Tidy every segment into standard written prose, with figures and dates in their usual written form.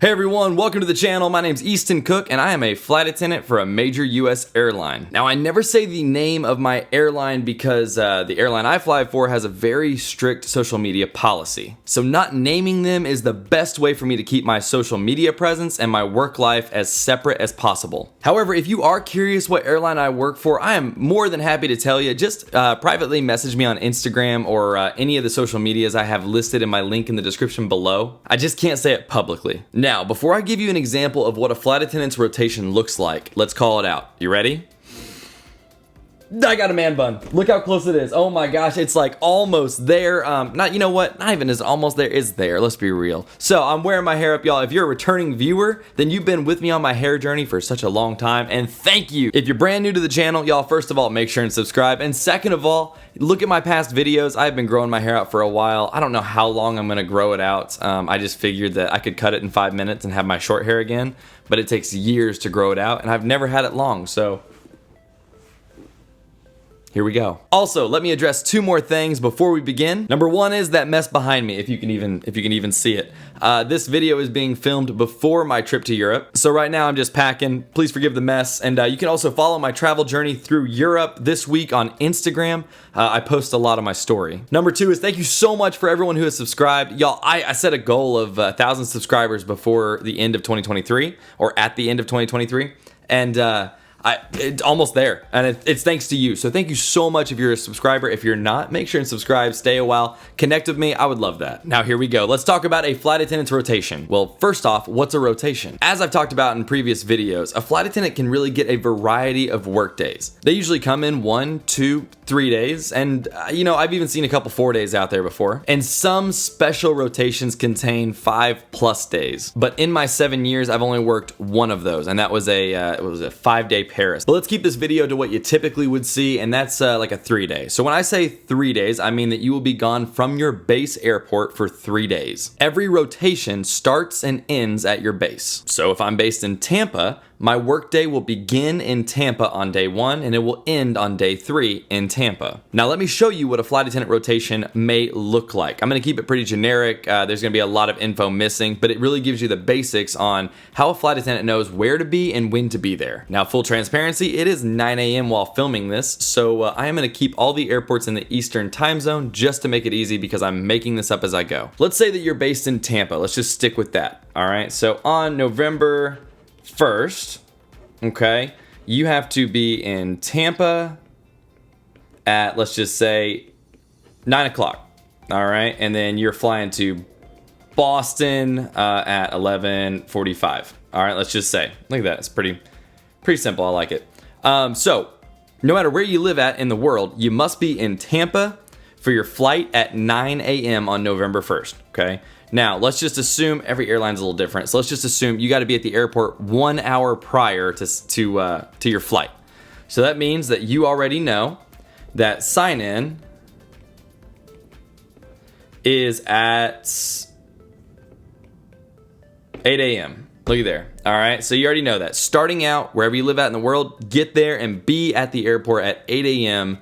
Hey everyone, welcome to the channel. My name's Easton Cook and I am a flight attendant for a major US airline. Now I never say the name of my airline because the airline I fly for has a very strict social media policy. So not naming them is the best way for me to keep my social media presence and my work life as separate as possible. However, if you are curious what airline I work for, I am more than happy to tell you. Just privately message me on Instagram or any of the social medias I have listed in my link in the description below. I just can't say it publicly. Now, before I give you an example of what a flight attendant's rotation looks like, let's call it out. You ready? I got a man bun. Look how close it is. Oh my gosh, it's like almost there. Not even as almost there, it's there. Let's be real. So I'm wearing my hair up, y'all. If you're a returning viewer, then you've been with me on my hair journey for such a long time, and thank you. If you're brand new to the channel, y'all, first of all, make sure and subscribe. And second of all, look at my past videos. I've been growing my hair out for a while. I don't know how long I'm gonna grow it out. I just figured that I could cut it in 5 minutes and have my short hair again, but it takes years to grow it out, and I've never had it long, so here we go. Also, let me address two more things before we begin. Number one is that mess behind me, if you can even see it. This video is being filmed before my trip to Europe. So right now I'm just packing. Please forgive the mess. And you can also follow my travel journey through Europe this week on Instagram. I post a lot on my story. Number two is thank you so much for everyone who has subscribed. Y'all, I set a goal of 1,000 subscribers before the end of 2023, or at the end of 2023. And it's almost there, and it's thanks to you. So thank you so much if you're a subscriber. If you're not, make sure and subscribe, stay a while, connect with me. I would love that. Now here we go. Let's talk about a flight attendant's rotation. Well, first off, what's a rotation? As I've talked about in previous videos, a flight attendant can really get a variety of work days. They usually come in 1, 2, 3 days, and I've even seen a couple 4 days out there before. And some special rotations contain 5+ days. But in my 7 years, I've only worked one of those, and that was a 5-day Paris. But let's keep this video to what you typically would see, and that's like a 3-day. So when I say 3 days, I mean that you will be gone from your base airport for 3 days. Every rotation starts and ends at your base. So if I'm based in Tampa, my workday will begin in Tampa on day 1 and it will end on day 3 in Tampa. Now let me show you what a flight attendant rotation may look like. I'm gonna keep it pretty generic. There's gonna be a lot of info missing, but it really gives you the basics on how a flight attendant knows where to be and when to be there. Now full transparency, it is 9 a.m. while filming this, so I am gonna keep all the airports in the Eastern time zone just to make it easy because I'm making this up as I go. Let's say that you're based in Tampa. Let's just stick with that. All right, so on November 1st, okay, you have to be in Tampa at, let's just say, 9 o'clock. All right, and then you're flying to Boston at 11:45. All right, let's just say, look at that, it's pretty simple. I like it. So no matter where you live at in the world, you must be in Tampa for your flight at 9 a.m. on November 1st. Okay. Now, let's just assume every airline's a little different. So let's just assume you got to be at the airport 1 hour prior to your flight. So that means that you already know that sign-in is at 8 a.m. Looky there. All right, so you already know that. Starting out, wherever you live at in the world, get there and be at the airport at 8 a.m.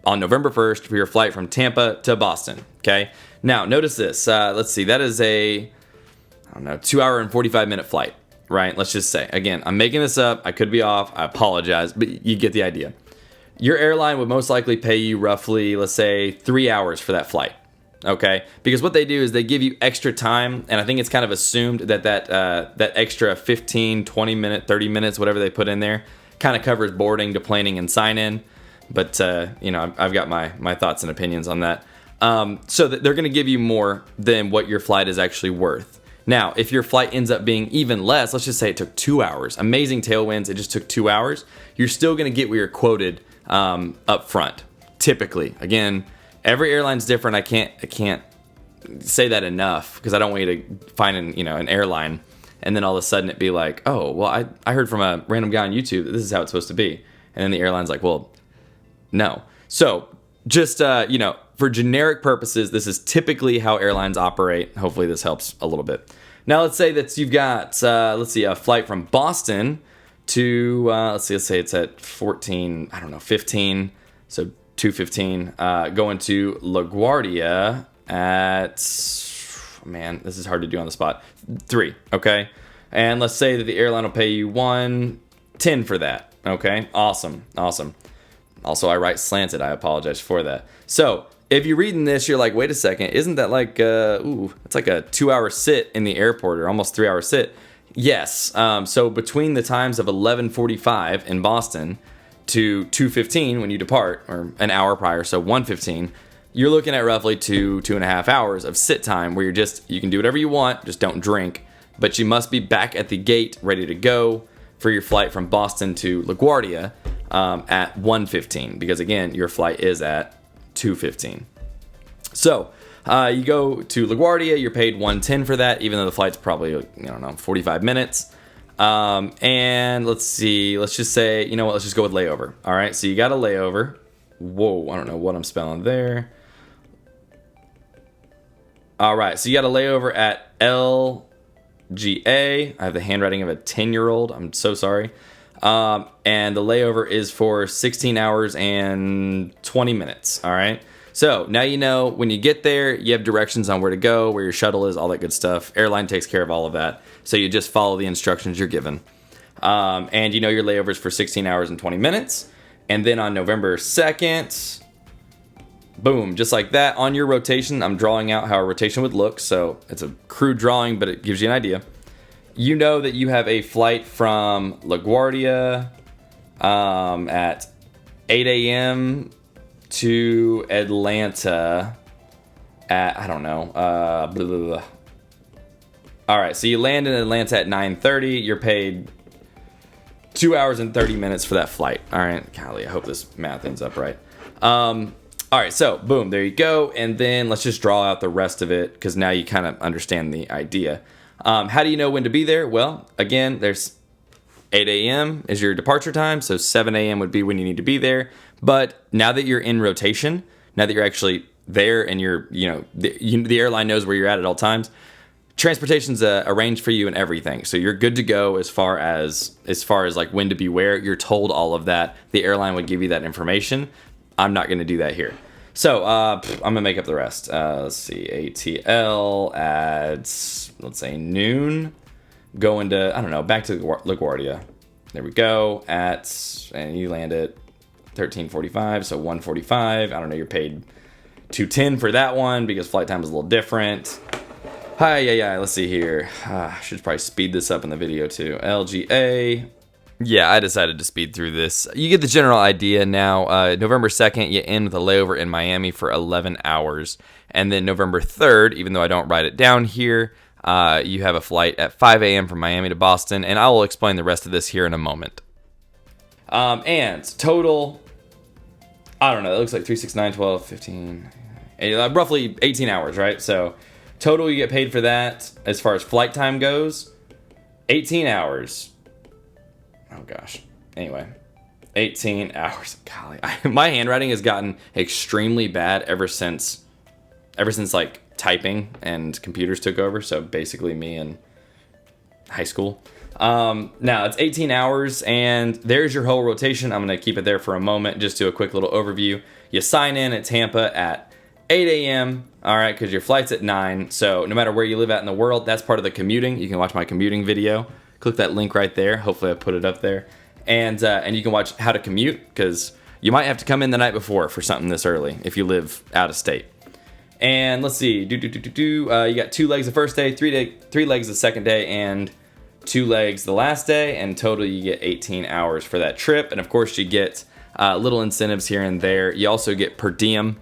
on November 1st for your flight from Tampa to Boston, okay? Now, notice this. Let's see. That is a, 2-hour and 45-minute flight, right? Let's just say. Again, I'm making this up. I could be off. I apologize, but you get the idea. Your airline would most likely pay you roughly, let's say, 3 hours for that flight, okay? Because what they do is they give you extra time, and I think it's kind of assumed that that extra 15, 20 minute, 30 minutes, whatever they put in there, kind of covers boarding, deplaning, and sign-in. But, I've got my thoughts and opinions on that. So that they're going to give you more than what your flight is actually worth. Now, if your flight ends up being even less, let's just say it took 2 hours. Amazing tailwinds, it just took 2 hours. You're still going to get what you're quoted up front, typically. Again, every airline's different. I can't say that enough because I don't want you to find an airline and then all of a sudden it be like, oh, well, I heard from a random guy on YouTube that this is how it's supposed to be. And then the airline's like, well, no. So just, for generic purposes, this is typically how airlines operate. Hopefully this helps a little bit. Now let's say that you've got, a flight from Boston to, let's say it's at 15, so 2:15, going to LaGuardia at man, this is hard to do on the spot. 3, okay? And let's say that the airline will pay you $110 for that, okay? Awesome. Also, I write slanted. I apologize for that. So, if you're reading this, you're like, wait a second, isn't that like, it's like a 2-hour sit in the airport, or almost 3-hour sit? Yes. So between the times of 11:45 in Boston to 2:15 when you depart, or an hour prior, so 1:15, you're looking at roughly 2.5 hours of sit time where you can do whatever you want, just don't drink, but you must be back at the gate ready to go for your flight from Boston to LaGuardia at 1:15, because again, your flight is at 2:15. So you go to LaGuardia, you're paid $110 for that, even though the flight's probably, 45 minutes. And let's see, let's just say, let's just go with layover. All right, so you got a layover. Whoa, I don't know what I'm spelling there. All right, so you got a layover at LGA. I have the handwriting of a 10-year-old. I'm so sorry. And the layover is for 16 hours and 20 minutes. All right. So now you know when you get there, you have directions on where to go, where your shuttle is, all that good stuff. Airline takes care of all of that. So you just follow the instructions you're given. And your layovers for 16 hours and 20 minutes. And then on November 2nd, boom, just like that, on your rotation, I'm drawing out how a rotation would look. So it's a crude drawing, but it gives you an idea. You know that you have a flight from LaGuardia at 8 a.m. to Atlanta at, I don't know, blah, blah, blah. All right, so you land in Atlanta at 9:30. You're paid 2 hours and 30 minutes for that flight. All right, golly, I hope this math ends up right. All right, so boom, there you go. And then let's just draw out the rest of it, because now you kind of understand the idea. How do you know when to be there? Well, again, there's 8 a.m. is your departure time, so 7 a.m. would be when you need to be there. But now that you're in rotation, now that you're actually there and the airline knows where you're at all times, transportation's arranged for you and everything. So you're good to go as far as like when to be where. You're told all of that. The airline would give you that information. I'm not going to do that here. So I'm going to make up the rest. Let's see, ATL at, let's say, noon. Going to, I don't know, back to LaGuardia. There we go. And you land at 13:45, so 1:45. I don't know, you're paid $210 for that one because flight time is a little different. Yeah, let's see here. Should probably speed this up in the video too. LGA. Yeah, I decided to speed through this. You get the general idea now. November 2nd, you end with a layover in Miami for 11 hours. And then November 3rd, even though I don't write it down here, you have a flight at 5 a.m. from Miami to Boston. And I will explain the rest of this here in a moment. And total, I don't know, it looks like 3, 6, 9, 12, 15, roughly 18 hours, right? So total you get paid for that as far as flight time goes, 18 hours. Oh gosh. Anyway, 18 hours. Golly, my handwriting has gotten extremely bad ever since like typing and computers took over. So basically me in high school. Now it's 18 hours and there's your whole rotation. I'm going to keep it there for a moment. Just do a quick little overview. You sign in at Tampa at 8 a.m. All right, because your flight's at 9. So no matter where you live at in the world, that's part of the commuting. You can watch my commuting video. Click that link right there. Hopefully I put it up there. And you can watch how to commute, because you might have to come in the night before for something this early if you live out of state. And let's see. You got 2 legs the first day, 3 legs the second day, and 2 legs the last day. And total you get 18 hours for that trip. And of course you get little incentives here and there. You also get per diem.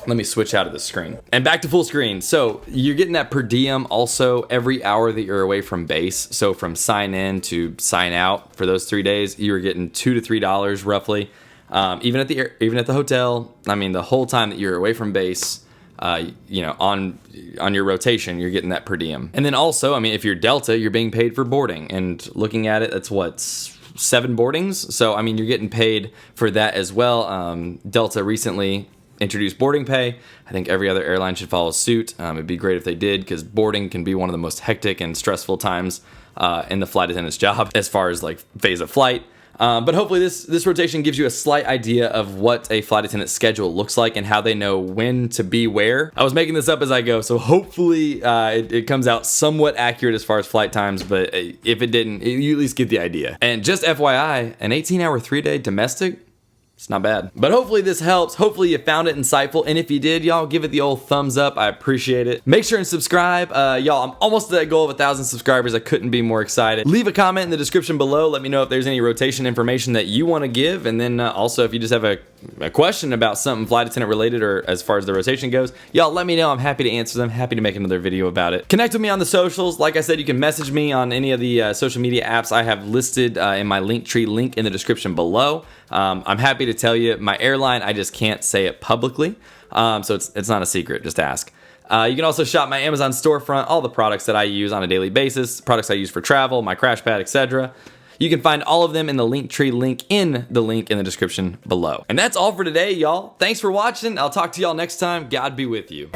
Let me switch out of the screen and back to full screen. So you're getting that per diem also every hour that you're away from base. So from sign in to sign out for those 3 days, you're getting $2 to $3 roughly. Even at the hotel. I mean, the whole time that you're away from base, on your rotation, you're getting that per diem. And then also, I mean, if you're Delta, you're being paid for boarding. And looking at it, that's what, 7 boardings. So I mean, you're getting paid for that as well. Delta recently introduced boarding pay. I think every other airline should follow suit. It'd be great if they did, because boarding can be one of the most hectic and stressful times in the flight attendant's job as far as like phase of flight. But hopefully this rotation gives you a slight idea of what a flight attendant schedule looks like and how they know when to be where. I was making this up as I go, so hopefully it comes out somewhat accurate as far as flight times, but if it didn't, you at least get the idea. And just FYI, an 18-hour 3-day domestic, it's not bad. But hopefully this helps. Hopefully you found it insightful. And if you did, y'all, give it the old thumbs up. I appreciate it. Make sure and subscribe. Y'all, I'm almost to that goal of 1,000 subscribers. I couldn't be more excited. Leave a comment in the description below. Let me know if there's any rotation information that you want to give. And then also if you just have a question about something flight attendant related or as far as the rotation goes, y'all let me know. I'm happy to answer them. Happy to make another video about it. Connect with me on the socials. Like I said, you can message me on any of the social media apps I have listed in my Linktree link in the description below. I'm happy to tell you my airline, I just can't say it publicly. So it's not a secret, just ask. You can also shop my Amazon storefront, all the products that I use on a daily basis, products I use for travel, my crash pad, etc. You can find all of them in the Linktree link in the description below. And that's all for today, y'all. Thanks for watching. I'll talk to y'all next time. God be with you.